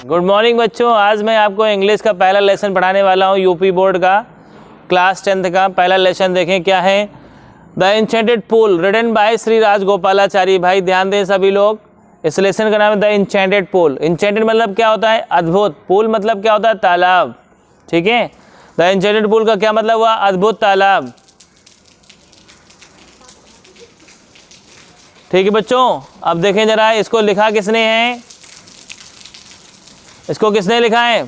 Good morning बच्चों, आज मैं आपको इंग्लिश का पहला लेसन पढ़ाने वाला हूँ। यूपी बोर्ड का क्लास 10th का पहला लेसन देखें क्या है। The enchanted pool written by Shri Rajagopalachari. भाई ध्यान दें सभी लोग, इस लेसन का नाम है द इंचेंटेड पूल। इंचेंटेड मतलब क्या होता है? अद्भुत। पूल मतलब क्या होता है? तालाब। ठीक है, द इंचेंटेड पूल का क्या मतलब हुआ? अद्भुत तालाब। ठीक है बच्चों, अब देखें जरा, इसको लिखा किसने है? इसको किसने लिखा है?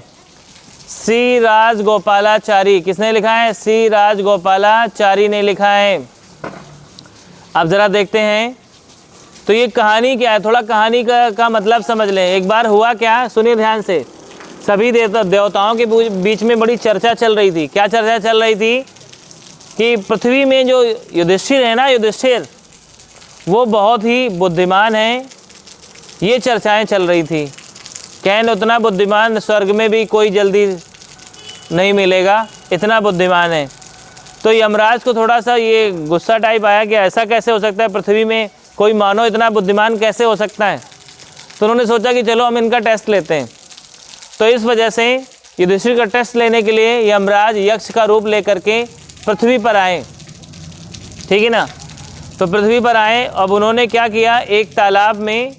श्री राजगोपालाचारी। किसने लिखा है? श्री राजगोपालाचारी ने लिखा है। अब ज़रा देखते हैं तो ये कहानी क्या है, थोड़ा कहानी का मतलब समझ लें। एक बार हुआ क्या, सुनिए ध्यान से। सभी देवताओं के बीच में बड़ी चर्चा चल रही थी। क्या चर्चा चल रही थी? कि पृथ्वी में जो युधिष्ठिर है ना, युधिष्ठिर, वो बहुत ही बुद्धिमान है। ये चर्चाएं चल रही थी। कैन उतना बुद्धिमान स्वर्ग में भी कोई जल्दी नहीं मिलेगा, इतना बुद्धिमान है। तो यमराज को थोड़ा सा ये गुस्सा टाइप आया कि ऐसा कैसे हो सकता है, पृथ्वी में कोई मानव इतना बुद्धिमान कैसे हो सकता है। तो उन्होंने सोचा कि चलो हम इनका टेस्ट लेते हैं। तो इस वजह से युधिष्ठिर का टेस्ट लेने के लिए यमराज यक्ष का रूप लेकर के पृथ्वी पर आए। ठीक है ना, तो पृथ्वी पर आए। अब उन्होंने क्या किया, एक तालाब में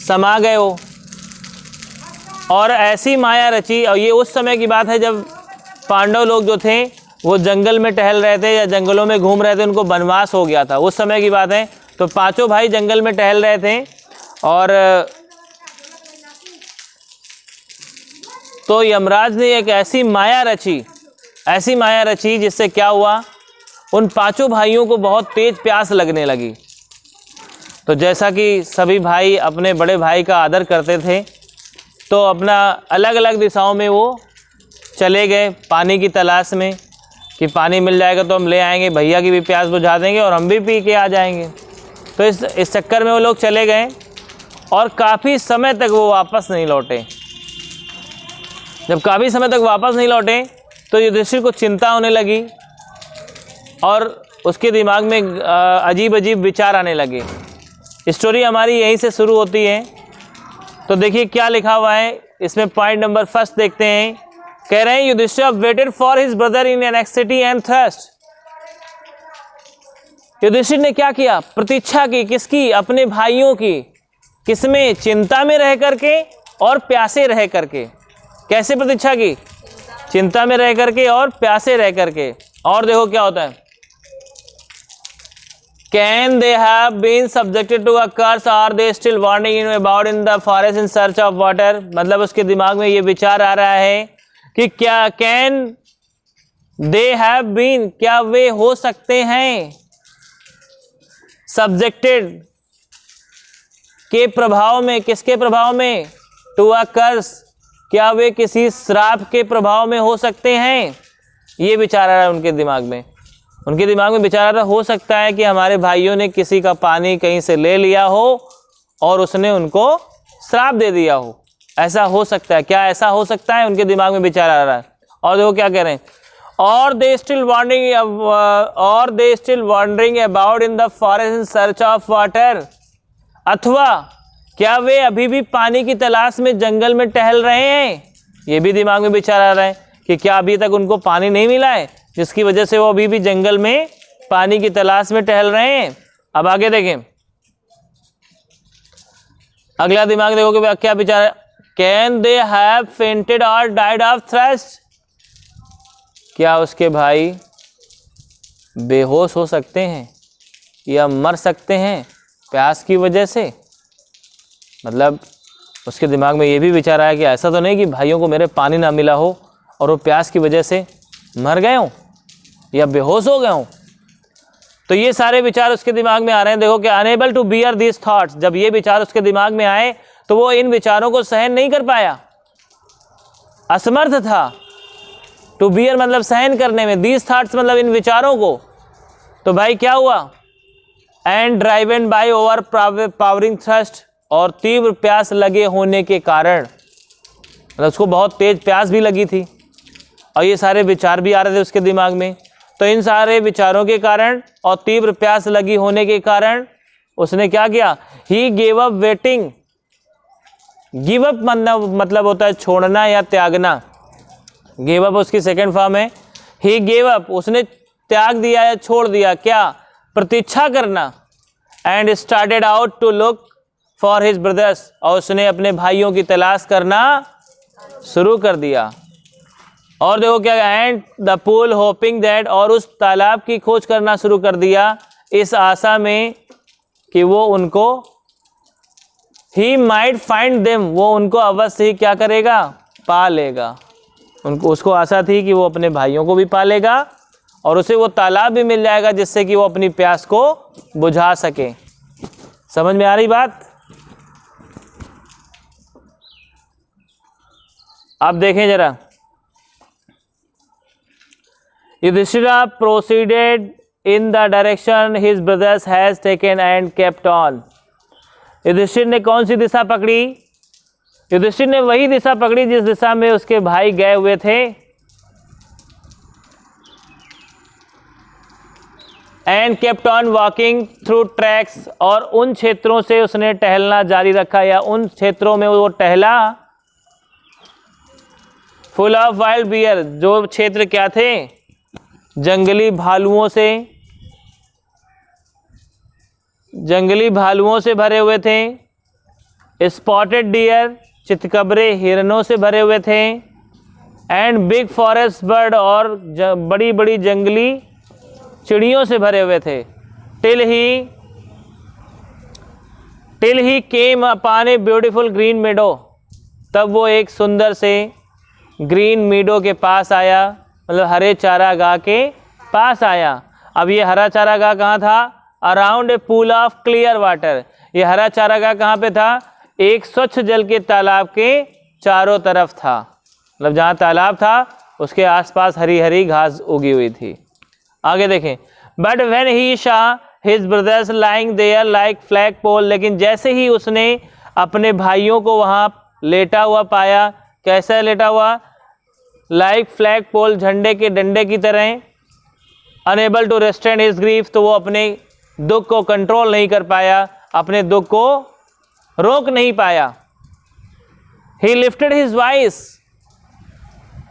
समा गए वो, और ऐसी माया रची। और ये उस समय की बात है जब पांडव लोग जो थे वो जंगल में टहल रहे थे या जंगलों में घूम रहे थे, उनको वनवास हो गया था, उस समय की बात है। तो पांचों भाई जंगल में टहल रहे थे, और तो यमराज ने एक ऐसी माया रची जिससे क्या हुआ, उन पांचों भाइयों को बहुत तेज प्यास लगने लगी। तो जैसा कि सभी भाई अपने बड़े भाई का आदर करते थे, तो अपना अलग अलग दिशाओं में वो चले गए पानी की तलाश में, कि पानी मिल जाएगा तो हम ले आएंगे, भैया की भी प्यास बुझा देंगे और हम भी पी के आ जाएंगे। तो इस चक्कर में वो लोग चले गए, और काफ़ी समय तक वो वापस नहीं लौटे। जब काफ़ी समय तक वापस नहीं लौटे तो युधिष्ठिर को चिंता होने लगी, और उसके दिमाग में अजीब अजीब विचार आने लगे। स्टोरी हमारी यहीं से शुरू होती है। तो देखिए क्या लिखा हुआ है इसमें। पॉइंट नंबर फर्स्ट देखते हैं। कह रहे हैं Yudhishthira waited for his brother in anxiety and thirst. Yudhishthira ने क्या किया? प्रतीक्षा की। किसकी? अपने भाइयों की। किसमें? चिंता में रह करके और प्यासे रह करके। कैसे प्रतीक्षा की? चिंता में रह करके और प्यासे रह करके। और देखो क्या होता है, Can they have been subjected to a curse? Are they still wandering about in the forest in search of water? मतलब उसके दिमाग में ये विचार आ रहा है कि क्या can they have been, क्या वे हो सकते हैं subjected के प्रभाव में। किसके प्रभाव में? to a curse, क्या वे किसी श्राप के प्रभाव में हो सकते हैं? ये विचार आ रहा है उनके दिमाग में। उनके दिमाग में विचार आ रहा, हो सकता है कि हमारे भाइयों ने किसी का पानी कहीं से ले लिया हो और उसने उनको श्राप दे दिया हो। ऐसा हो सकता है क्या? ऐसा हो सकता है, उनके दिमाग में विचार आ रहा है। और देखो क्या कह रहे हैं, और they still wandering about in the forest in search of water. अथवा क्या वे अभी भी पानी की तलाश में जंगल में टहल रहे हैं। ये भी दिमाग में विचार आ रहा है कि क्या अभी तक उनको पानी नहीं मिला है, जिसकी वजह से वो अभी भी जंगल में पानी की तलाश में टहल रहे हैं। अब आगे देखें, अगला दिमाग देखो कि क्या विचार है। कैन दे हैव फेंटेड और डाइड ऑफ थ्रस्ट। क्या उसके भाई बेहोश हो सकते हैं या मर सकते हैं प्यास की वजह से। मतलब उसके दिमाग में ये भी विचार आया कि ऐसा तो नहीं कि भाइयों को मेरे पानी ना मिला हो और वो प्यास की वजह से मर गए हों या बेहोश हो गए हों। तो ये सारे विचार उसके दिमाग में आ रहे हैं। देखो कि unable to bear these thoughts, जब ये विचार उसके दिमाग में आए तो वो इन विचारों को सहन नहीं कर पाया, असमर्थ था। टू बियर मतलब सहन करने में, दीज थॉट्स मतलब इन विचारों को। तो भाई क्या हुआ, and driven by over powering thrust, और तीव्र प्यास लगे होने के कारण, मतलब उसको बहुत तेज प्यास भी लगी थी और ये सारे विचार भी आ रहे थे उसके दिमाग में। तो इन सारे विचारों के कारण और तीव्र प्यास लगी होने के कारण उसने क्या किया, he gave up waiting give up मतलब होता है छोड़ना या त्यागना। गिव अप उसकी सेकंड फॉर्म है। ही गेव अप, उसने त्याग दिया या छोड़ दिया क्या? प्रतीक्षा करना। And started out to look for his brothers, और उसने अपने भाइयों की तलाश करना शुरू कर दिया। और देखो क्या, and the pool hoping that, और उस तालाब की खोज करना शुरू कर दिया इस आशा में कि वो उनको, ही माइट फाइंड देम, वो उनको अवश्य ही क्या करेगा? पा लेगा। उनको, उसको आशा थी कि वो अपने भाइयों को भी पालेगा और उसे वो तालाब भी मिल जाएगा जिससे कि वो अपनी प्यास को बुझा सके। समझ में आ रही बात? आप देखें जरा, Yudhishthira proceeded in the direction his brothers has taken and kept on. Yudhishthira ने कौन सी दिशा पकड़ी? युधिष्ठिर ने वही दिशा पकड़ी जिस दिशा में उसके भाई गए हुए थे। And kept on walking through tracks, और उन क्षेत्रों से उसने टहलना जारी रखा या उन क्षेत्रों में वो टहला। फुल ऑफ वाइल्ड बियर, जो क्षेत्र क्या थे? जंगली भालुओं से, जंगली भालुओं से भरे हुए थे। स्पॉटेड डियर, चितकबरे हिरणों से भरे हुए थे। एंड बिग फॉरेस्ट बर्ड, और बड़ी बड़ी जंगली चिड़ियों से भरे हुए थे। Till he came upon a beautiful green meadow, तब वो एक सुंदर से ग्रीन मीडो के पास आया, मतलब हरे चारागाह के पास आया। अब ये हरा चारागाह कहाँ था? Around a pool of clear water. ये हरा चारागाह कहाँ पे था? एक स्वच्छ जल के तालाब के चारों तरफ था, मतलब जहाँ तालाब था उसके आसपास हरी हरी घास उगी हुई थी। आगे देखें, but when he saw his brothers lying there like flag pole, लेकिन जैसे ही उसने अपने भाइयों को वहाँ लेटा हुआ पाया, कैसा लेटा हुआ? लाइक फ्लैग पोल, झंडे के डंडे की तरह। Unable to restrain his grief, तो वो अपने दुख को कंट्रोल नहीं कर पाया, अपने दुख को रोक नहीं पाया। ही lifted his voice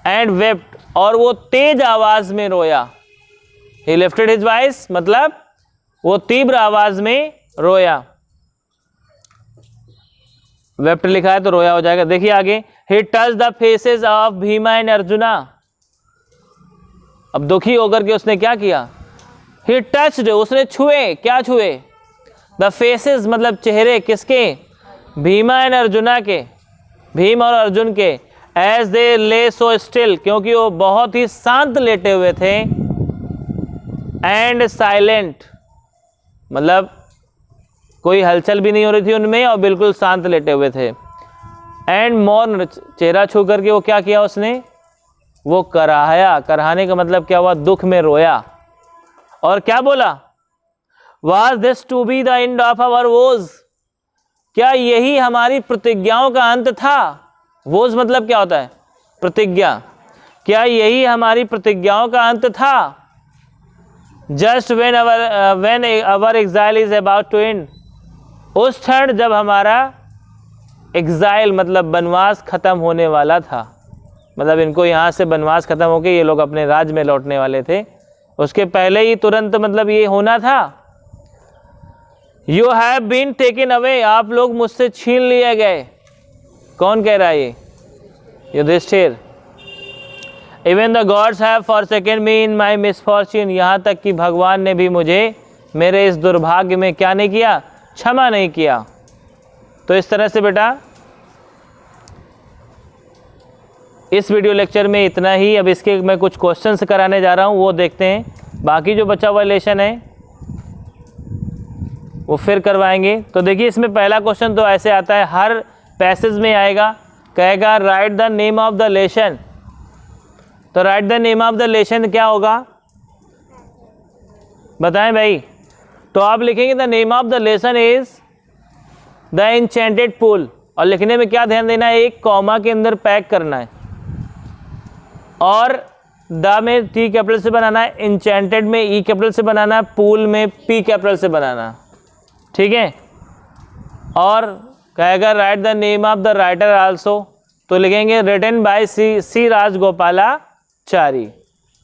and wept, और वो तेज आवाज में रोया। ही लिफ्टेड हिज वॉइस मतलब वो तीव्र आवाज में रोया। वेप्ट लिखा है तो रोया हो जाएगा। देखिए आगे, he touch the faces of Bhima and Arjuna. अब दुखी होकर के उसने क्या किया? ही टच्ड, उसने छुए। क्या छुए? द फेसेस मतलब चेहरे, किसके? भीमा एंड अर्जुना के, भीम और अर्जुन के। एज दे ले सो स्टिल, क्योंकि वो बहुत ही शांत लेटे हुए थे। एंड साइलेंट मतलब कोई हलचल भी नहीं हो रही थी उनमें और बिल्कुल शांत लेटे हुए थे। एंड मौन, चेहरा छू करके वो क्या किया उसने? वो कराया। कराने का मतलब क्या हुआ? दुख में रोया। और क्या बोला? Was this to be the end of our woes? क्या यही हमारी प्रतिज्ञाओं का अंत था? woes मतलब क्या होता है? प्रतिज्ञा। क्या यही हमारी प्रतिज्ञाओं का अंत था? Just when our exile is about to end, उस क्षण जब हमारा एग्जाइल मतलब वनवास खत्म होने वाला था, मतलब इनको यहाँ से वनवास खत्म होके ये लोग अपने राज्य में लौटने वाले थे, उसके पहले ही तुरंत मतलब ये होना था। You have been taken away, आप लोग मुझसे छीन लिए गए। कौन कह रहा है ये? Yudhishthira. Even the gods have forsaken me in my misfortune, यहाँ तक कि भगवान ने भी मुझे मेरे इस दुर्भाग्य में क्या नहीं किया? क्षमा नहीं किया। तो इस तरह से बेटा इस वीडियो लेक्चर में इतना ही। अब इसके मैं कुछ क्वेश्चंस कराने जा रहा हूँ, वो देखते हैं। बाकी जो बचा हुआ लेसन है वो फिर करवाएंगे। तो देखिए इसमें पहला क्वेश्चन तो ऐसे आता है, हर पैसेज में आएगा, कहेगा write the name of the lesson. तो write the name of the lesson क्या होगा? बताएं भाई। तो आप लिखेंगे the name of the lesson is the enchanted pool, और लिखने में क्या ध्यान देना है? एक कॉमा के अंदर पैक करना है, और द में टी कैपिटल से बनाना है, एन्चेंटेड में ई कैपिटल से बनाना है, पूल में पी कैपिटल से बनाना, ठीक है। और कहेगा write the name of the writer also, तो लिखेंगे रिटन बाय सी राजगोपालाचारी।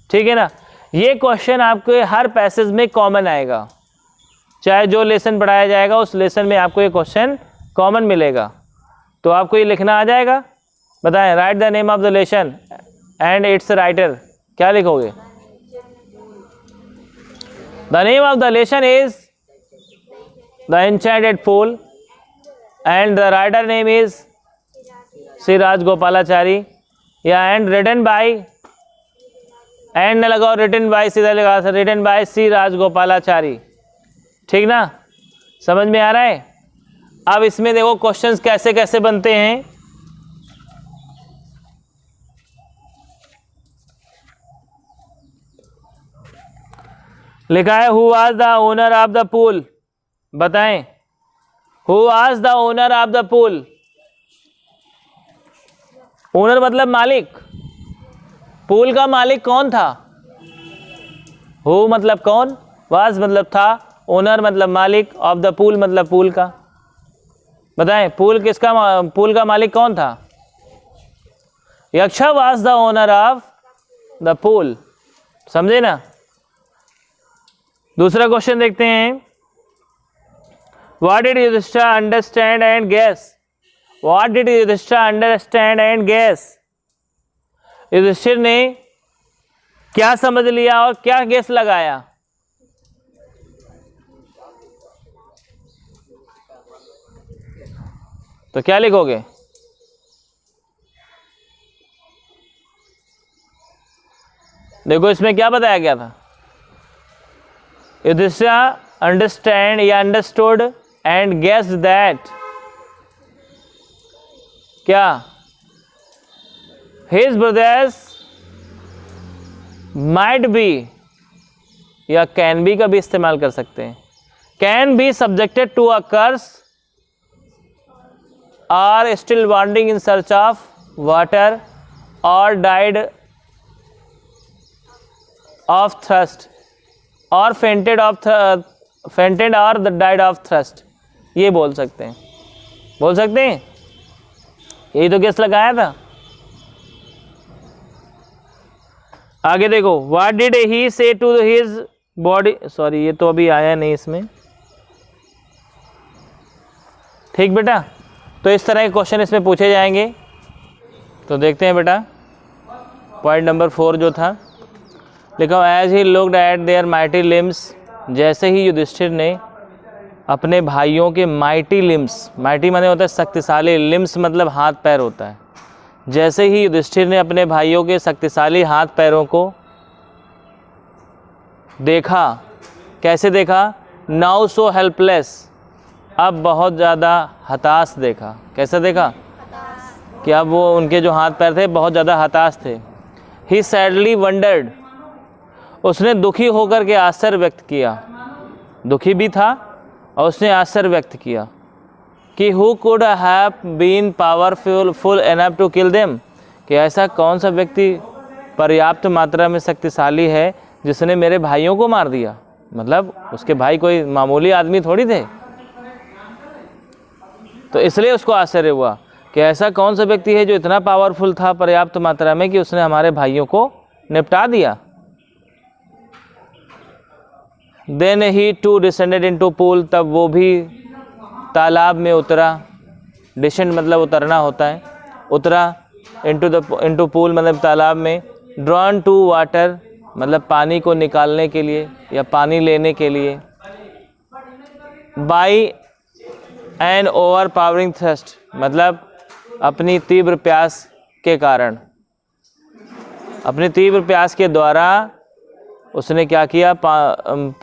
ठीक है ना। ये क्वेश्चन आपके हर पैसेज में कॉमन आएगा, चाहे जो लेसन पढ़ाया जाएगा उस लेसन में आपको ये क्वेश्चन कॉमन मिलेगा। तो आपको ये लिखना आ जाएगा। बताएं, right the name of the lesson and it's writer, क्या लिखोगे? The name of the lesson is the enchanted pool and the writer name is Shri Rajagopalachari, या एंड रिटन बाय, एंड न लगाओ, रिटन बाय सीधा लगा, रिटन बाय श्री राजगोपालाचारी। ठीक ना, समझ में आ रहा है? अब इसमें देखो क्वेश्चंस कैसे कैसे बनते हैं। लिखा है who was the owner of the pool, बताएं who was the owner of the pool. Owner मतलब मालिक, पूल का मालिक कौन था? हु मतलब कौन, वाज मतलब था, ओनर मतलब मालिक, ऑफ द पूल मतलब पूल का। बताएं पूल का मालिक कौन था? Yaksha was the owner of the pool. समझे ना। दूसरा क्वेश्चन देखते हैं। What did Yudhishthira understand and guess, what did Yudhishthira understand and guess. Yudhishthira ने क्या समझ लिया और क्या गेस लगाया? तो क्या लिखोगे? देखो इसमें क्या बताया गया था। युधिष्ठिर अंडरस्टैंड या अंडरस्टूड एंड गेस्ड दैट, क्या हिज ब्रदर्स माइट बी या कैन बी का भी इस्तेमाल कर सकते हैं। Can be subjected to a curse or still wandering in search of water और डाइड ऑफ थ्रस्ट और फेंटेड और डाइड ऑफ थ्रस्ट, ये बोल सकते हैं, बोल सकते हैं। यही तो गेस लगाया था। आगे देखो, व्हाट डिड ही से टू हिज बॉडी, सॉरी ये तो अभी आया नहीं इसमें। ठीक बेटा, तो इस तरह के क्वेश्चन इसमें पूछे जाएंगे। तो देखते हैं बेटा पॉइंट नंबर 4 जो था, लिखा as he looked at their mighty limbs, जैसे ही युधिष्ठिर ने अपने भाइयों के माइटी लिम्स, माइटी माने होता है शक्तिशाली, लिम्स मतलब हाथ पैर होता है। जैसे ही युधिष्ठिर ने अपने भाइयों के शक्तिशाली हाथ पैरों को देखा, कैसे देखा? नाउ सो हेल्पलेस, अब बहुत ज़्यादा हताश देखा। कैसे देखा? कि अब वो उनके जो हाथ पैर थे बहुत ज़्यादा हताश थे। ही सैडली वंडर्ड, उसने दुखी होकर के आश्चर्य व्यक्त किया, दुखी भी था और उसने आश्चर्य व्यक्त किया कि who could have been powerful enough to kill them, कि ऐसा कौन सा व्यक्ति पर्याप्त मात्रा में शक्तिशाली है जिसने मेरे भाइयों को मार दिया। मतलब उसके भाई कोई मामूली आदमी थोड़ी थे। तो इसलिए उसको आश्चर्य हुआ कि ऐसा कौन सा व्यक्ति है जो इतना पावरफुल था पर्याप्त मात्रा में कि उसने हमारे भाइयों को निपटा दिया। Then he too descended into pool, तब वो भी तालाब में उतरा। डिसेंड मतलब उतरना होता है, उतरा। इनटू पूल मतलब तालाब में। ड्रॉन टू वाटर मतलब पानी को निकालने के लिए या पानी लेने के लिए। By an overpowering thrust मतलब अपनी तीव्र प्यास के कारण, अपनी तीव्र प्यास के द्वारा उसने क्या किया,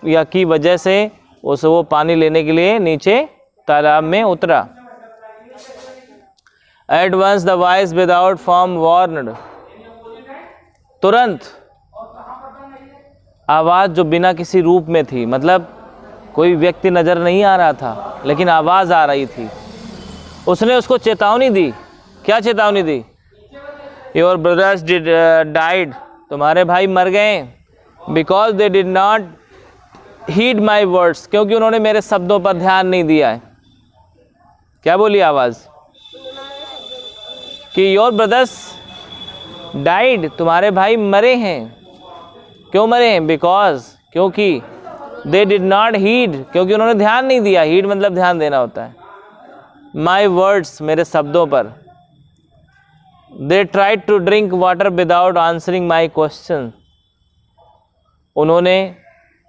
या की वजह से वो पानी लेने के लिए नीचे तालाब में उतरा। At once the voice without form warned, तुरंत आवाज़ जो बिना किसी रूप में थी, मतलब कोई व्यक्ति नज़र नहीं आ रहा था लेकिन आवाज़ आ रही थी, उसने उसको चेतावनी दी। क्या चेतावनी दी? योर ब्रदर्स डिड डाइड, तुम्हारे भाई मर गए। Because they did not heed my words, क्योंकि उन्होंने मेरे शब्दों पर ध्यान नहीं दिया है। क्या बोली आवाज़? कि योर ब्रदर्स डाइड, तुम्हारे भाई मरे हैं। क्यों मरे हैं? बिकॉज, क्योंकि दे डिड नॉट हीड, क्योंकि उन्होंने ध्यान नहीं दिया। हीड मतलब ध्यान देना होता है। माई वर्ड्स, मेरे शब्दों पर। They tried to drink water without answering my question, उन्होंने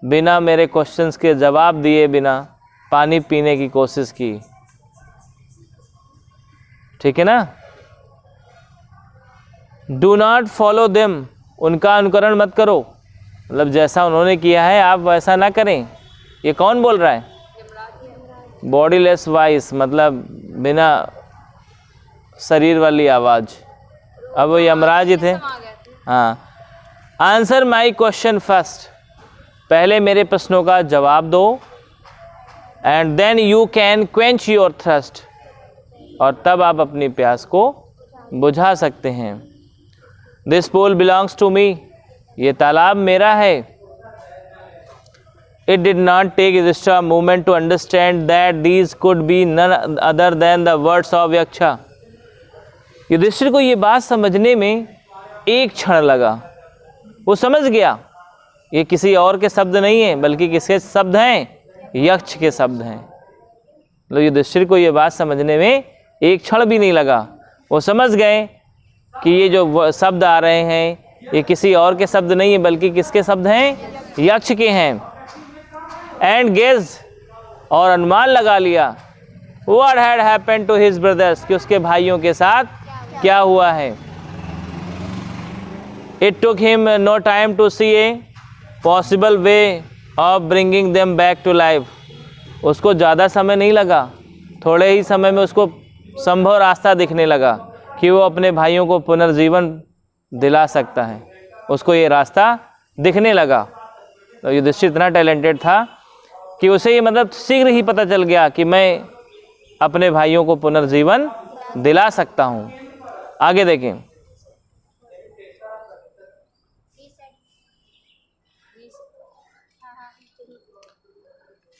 बिना मेरे क्वेश्चंस के जवाब दिए बिना पानी पीने की कोशिश की। ठीक है ना? डू नॉट फॉलो देम, उनका अनुकरण मत करो, मतलब जैसा उन्होंने किया है आप वैसा ना करें। ये कौन बोल रहा है? बॉडीलेस वॉइस, मतलब बिना शरीर वाली आवाज़। अब वो यमराज ही थे। हाँ। आंसर माई क्वेश्चन फर्स्ट, पहले मेरे प्रश्नों का जवाब दो। And then you can quench your thirst, और तब आप अपनी प्यास को बुझा सकते हैं। This pool belongs to me, ये तालाब मेरा है। It did not take Yudhishthira a moment to understand that these could be none other than the words of Yaksha. Yudhishthir को ये बात समझने में एक क्षण लगा। वो समझ गया ये किसी और के शब्द नहीं है, बल्कि किसके शब्द हैं? यक्ष के शब्द हैं। मतलब युधिष्ठिर को ये बात समझने में एक क्षण भी नहीं लगा। वो समझ गए कि ये जो शब्द आ रहे हैं ये किसी और के शब्द नहीं है, बल्कि किसके शब्द हैं? यक्ष के हैं। एंड गेज, और अनुमान लगा लिया, what had happened to his brothers, कि उसके भाइयों के साथ क्या हुआ है। It took him no time to see a possible way of bringing them back to life, उसको ज़्यादा समय नहीं लगा, थोड़े ही समय में उसको संभव रास्ता दिखने लगा कि वो अपने भाइयों को पुनर्जीवन दिला सकता है। उसको ये रास्ता दिखने लगा। तो युधिष्ठिर इतना टैलेंटेड था कि उसे ये मतलब शीघ्र ही पता चल गया कि मैं अपने भाइयों को पुनर्जीवन दिला सकता हूँ। आगे देखें।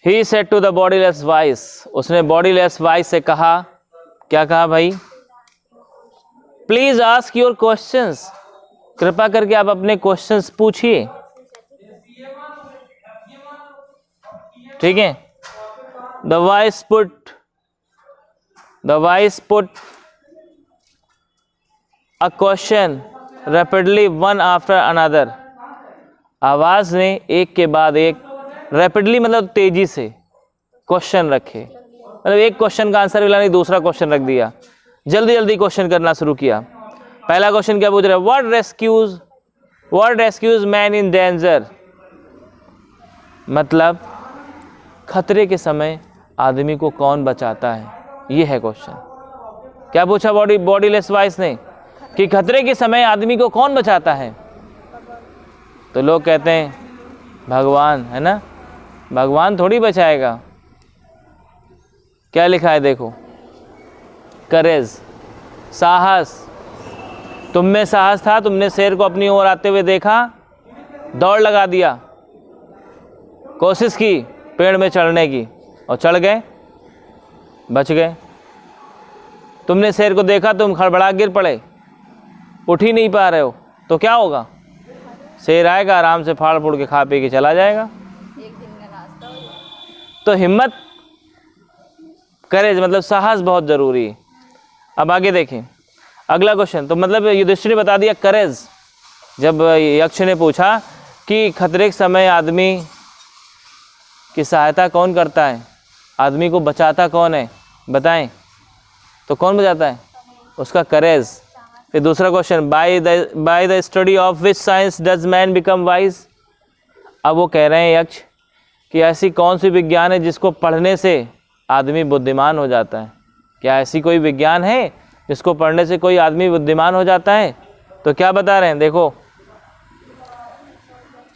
He said to the bodiless voice, उसने bodiless voice से कहा, क्या कहा भाई? Please ask your questions, कृपा करके आप अपने क्वेश्चंस पूछिए। ठीक है। The voice put a question rapidly one after another, आवाज ने एक के बाद एक, रैपिडली मतलब तेजी से क्वेश्चन रखे, मतलब एक क्वेश्चन का आंसर मिला नहीं दूसरा क्वेश्चन रख दिया, जल्दी जल्दी क्वेश्चन करना शुरू किया। पहला क्वेश्चन क्या पूछ रहा है? What rescues man in danger, मतलब खतरे के समय आदमी को कौन बचाता है, ये है क्वेश्चन। क्या पूछा बॉडीलेस वॉइस ने कि खतरे के समय आदमी को कौन बचाता है? तो लोग कहते हैं भगवान, है ना, भगवान थोड़ी बचाएगा। क्या लिखा है देखो, करेज, साहस। तुम में साहस था, तुमने शेर को अपनी ओर आते हुए देखा, दौड़ लगा दिया, कोशिश की पेड़ में चढ़ने की और चढ़ गए, बच गए। तुमने शेर को देखा, तुम खड़बड़ा गिर पड़े, उठ ही नहीं पा रहे हो, तो क्या होगा? शेर आएगा, आराम से फाड़ फूड़ के खा पी के चला जाएगा। एक दिन का नाश्ता हो जाएगा। तो हिम्मत, करेज मतलब साहस बहुत जरूरी है। अब आगे देखें अगला क्वेश्चन। तो मतलब युधिष्ठिर ने बता दिया करेज। जब यक्ष ने पूछा कि खतरे के समय आदमी की सहायता कौन करता है, आदमी को बचाता कौन है, बताएं, तो कौन बचाता है? उसका करेज। फिर दूसरा question, by the study of which science does man become wise. अब वो कह रहे हैं यक्ष कि ऐसी कौन सी विज्ञान है जिसको पढ़ने से आदमी बुद्धिमान हो जाता है? क्या ऐसी कोई विज्ञान है जिसको पढ़ने से कोई आदमी बुद्धिमान हो जाता है? तो क्या बता रहे हैं देखो,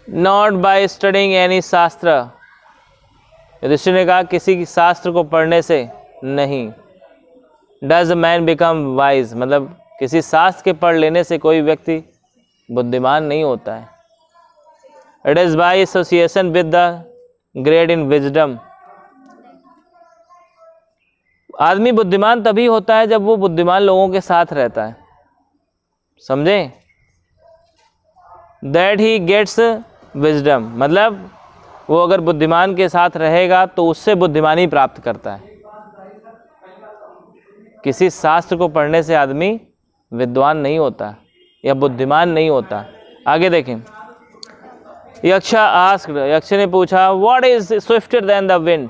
नॉट बाय स्टडिंग एनी शास्त्र। युधिष्ठिर ने कहा किसी शास्त्र को पढ़ने से नहीं। डज मैन बिकम वाइज मतलब किसी शास्त्र के पढ़ लेने से कोई व्यक्ति बुद्धिमान नहीं होता है। It is by association with the great in wisdom. आदमी बुद्धिमान तभी होता है जब वो बुद्धिमान लोगों के साथ रहता है, समझे? दैट ही गेट्स विजडम, मतलब वो अगर बुद्धिमान के साथ रहेगा तो उससे बुद्धिमानी प्राप्त करता है। किसी शास्त्र को पढ़ने से आदमी विद्वान नहीं होता या बुद्धिमान नहीं होता। आगे देखें, यक्षा आस्क्ड, यक्ष ने पूछा what is swifter than the wind,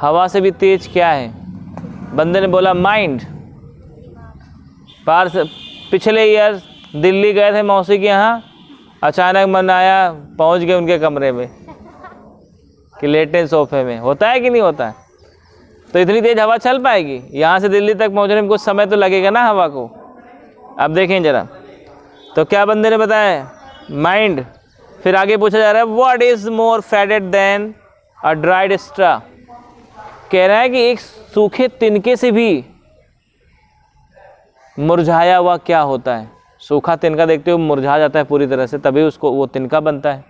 हवा से भी तेज क्या है? बंदे ने बोला माइंड। पिछले ईयर दिल्ली गए थे मौसी के यहाँ, अचानक मन आया, पहुँच गए उनके कमरे में कि लेटे सोफे में। होता है कि नहीं होता है? तो इतनी तेज हवा चल पाएगी? यहाँ से दिल्ली तक पहुँचने में कुछ समय तो लगेगा ना हवा को। अब देखें जरा, तो क्या बंदे ने बताया? माइंड। फिर आगे पूछा जा रहा है what is more fated than a dried straw, कह रहा है कि एक सूखे तिनके से भी मुरझाया हुआ क्या होता है? सूखा तिनका देखते हो मुरझा जाता है पूरी तरह से, तभी उसको वो तिनका बनता है।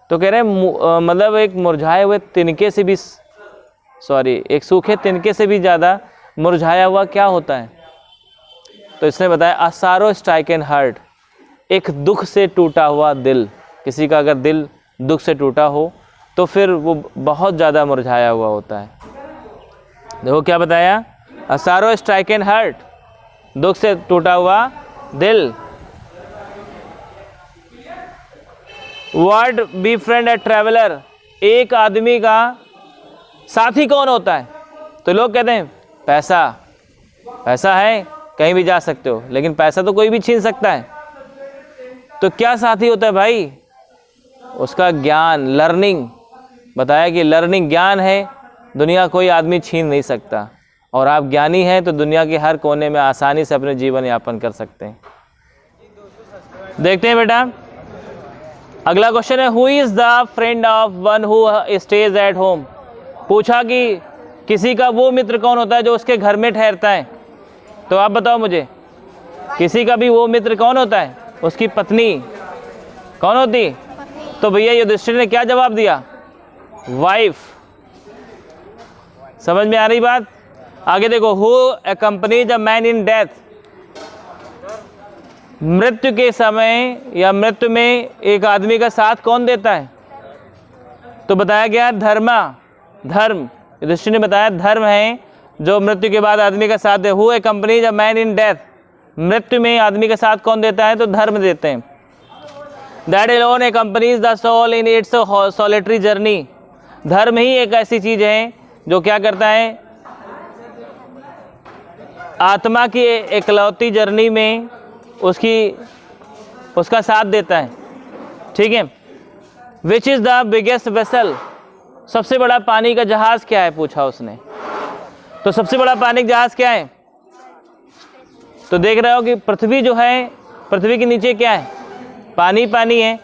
तो कह रहे हैं मतलब एक मुरझाए हुए तिनके से भी, एक सूखे तिनके से भी ज़्यादा मुरझाया हुआ क्या होता है? तो इसने बताया अ सारो स्ट्राइकन हार्ट, एक दुख से टूटा हुआ दिल। किसी का अगर दिल दुख से टूटा हो तो फिर वो बहुत ज़्यादा मुरझाया हुआ होता है। देखो क्या बताया, अ सारो स्ट्राइकन हार्ट, दुख से टूटा हुआ दिल। Word be friend A traveller, एक आदमी का साथी कौन होता है? तो लोग कहते हैं पैसा, पैसा है कहीं भी जा सकते हो, लेकिन पैसा तो कोई भी छीन सकता है। तो क्या साथी होता है भाई? उसका ज्ञान, लर्निंग। बताया कि लर्निंग ज्ञान है, दुनिया कोई आदमी छीन नहीं सकता, और आप ज्ञानी हैं तो दुनिया के हर कोने में आसानी से अपने जीवन यापन कर सकते हैं। देखते हैं बेटा, अगला क्वेश्चन है who is the friend of one who stays at home. पूछा कि किसी का वो मित्र कौन होता है जो उसके घर में ठहरता है। तो आप बताओ मुझे, किसी का भी वो मित्र कौन होता है? उसकी पत्नी कौन होती? तो भैया युधिष्ठिर ने क्या जवाब दिया? वाइफ। समझ में आ रही बात? आगे देखो, who accompanies a man in death, मृत्यु के समय या मृत्यु में एक आदमी का साथ कौन देता है? तो बताया गया धर्मा, धर्म। युधिष्ठिर ने बताया धर्म है जो मृत्यु के बाद आदमी का साथ दे। Who accompanies a man in death, मृत्यु में आदमी का साथ कौन देता है? तो धर्म देते हैं। That alone accompanies the soul in its solitary journey, धर्म ही एक ऐसी चीज है जो क्या करता है? आत्मा की एकलौती जर्नी में उसका साथ देता है। ठीक है। Which is the biggest vessel, सबसे बड़ा पानी का जहाज क्या है? पूछा उसने। तो सबसे बड़ा पानी का जहाज क्या है? तो देख रहे हो कि पृथ्वी जो है, पृथ्वी के नीचे क्या है? पानी, पानी है,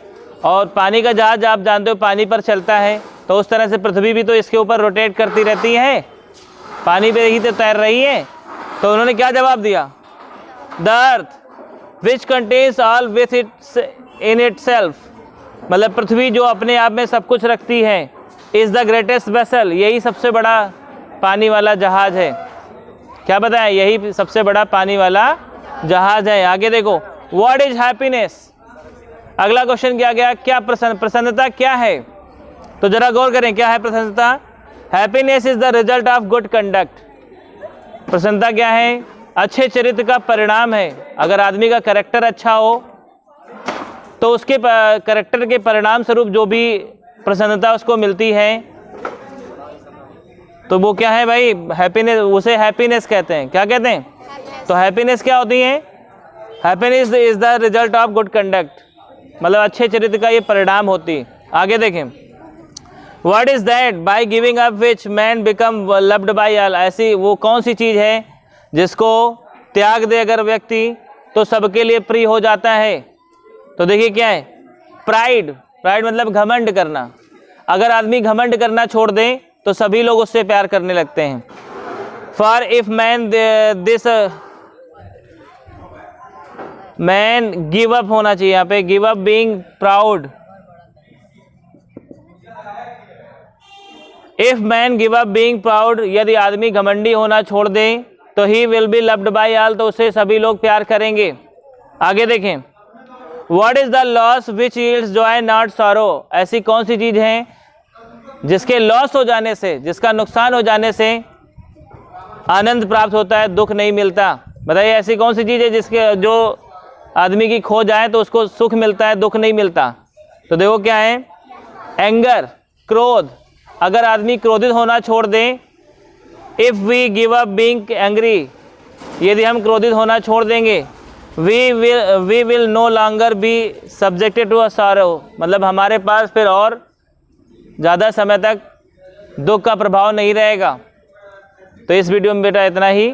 और पानी का जहाज आप जानते हो पानी पर चलता है, तो उस तरह से पृथ्वी भी तो इसके ऊपर रोटेट करती रहती है, पानी पे ही तो तैर रही है। तो उन्होंने क्या जवाब दिया? The earth which contains all with it's in it self, मतलब पृथ्वी जो अपने आप में सब कुछ रखती है, इज द ग्रेटेस्ट वेसल, यही सबसे बड़ा पानी वाला जहाज है। क्या बताया? यही सबसे बड़ा पानी वाला जहाज है। आगे देखो, व्हाट इज हैप्पीनेस, अगला क्वेश्चन क्या गया? क्या प्रसन्नता क्या है? तो जरा गौर करें, क्या है प्रसन्नता? Happiness is the result of good conduct, प्रसन्नता क्या है? अच्छे चरित्र का परिणाम है। अगर आदमी का कैरेक्टर अच्छा हो तो उसके कैरेक्टर के परिणाम स्वरूप जो भी प्रसन्नता उसको मिलती है तो वो क्या है भाई? हैप्पीनेस, उसे हैप्पीनेस कहते हैं। क्या कहते हैं? तो हैप्पीनेस क्या होती है? Happiness is the result of good conduct, मतलब अच्छे चरित्र का ये परिणाम होती है। आगे देखें, what is that by giving up which man become loved by all, ऐसी वो कौन सी चीज है जिसको त्याग दे अगर व्यक्ति तो सबके लिए प्रिय हो जाता है? तो देखिए क्या है? प्राइड, प्राइड मतलब घमंड करना। अगर आदमी घमंड करना छोड़ दे तो सभी लोग उससे प्यार करने लगते हैं। For if man this man give up होना चाहिए यहाँ पे, give up being proud if man give up being proud, यदि आदमी घमंडी होना छोड़ दे तो he will be loved by all, तो उसे सभी लोग प्यार करेंगे। आगे देखें, what is the loss which yields Joy not sorrow, ऐसी कौन सी चीज है जिसके लॉस हो जाने से, जिसका नुकसान हो जाने से आनंद प्राप्त होता है, दुख नहीं मिलता। बताइए ऐसी कौन सी चीज है जिसके जो आदमी की खो जाए तो उसको सुख मिलता है, दुख नहीं मिलता। तो देखो क्या है, एंगर, क्रोध, अगर आदमी क्रोधित होना छोड़ दें, if we give up being angry, यदि हम क्रोधित होना छोड़ देंगे, we will no longer be subjected to a sorrow, मतलब हमारे पास फिर और ज़्यादा समय तक दुख का प्रभाव नहीं रहेगा। तो इस वीडियो में बेटा इतना ही।